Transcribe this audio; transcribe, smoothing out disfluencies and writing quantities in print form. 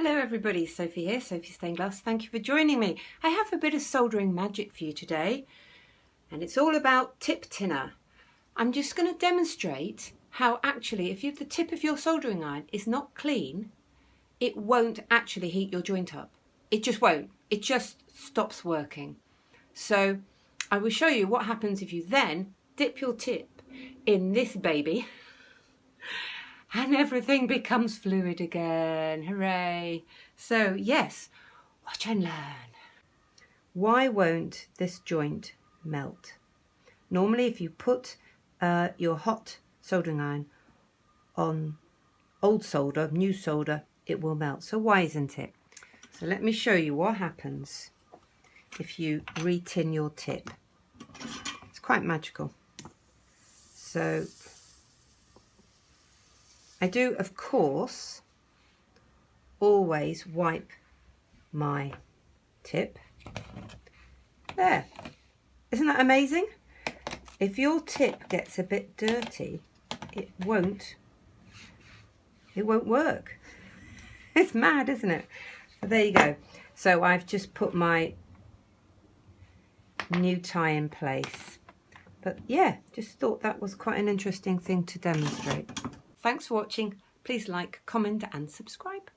Hello everybody, Sophie here, Sophie Stained Glass. Thank you for joining me. I have a bit of soldering magic for you today, and it's all about tip tinner. I'm just going to demonstrate how actually if the tip of your soldering iron is not clean, it won't actually heat your joint up. It just won't. It just stops working. So I will show you what happens if you then dip your tip in this baby and everything becomes fluid again. Hooray. So yes, watch and learn. Why won't this joint melt? Normally if you put your hot soldering iron on old solder, new solder, it will melt. So why isn't it? So let me show you what happens if you re-tin your tip. It's quite magical. So I do, of course, always wipe my tip. There. Isn't that amazing? If your tip gets a bit dirty, it won't work. It's mad, isn't it? So there you go. So I've just put my new tie in place. But yeah, just thought that was quite an interesting thing to demonstrate. Thanks for watching. Please like, comment and subscribe.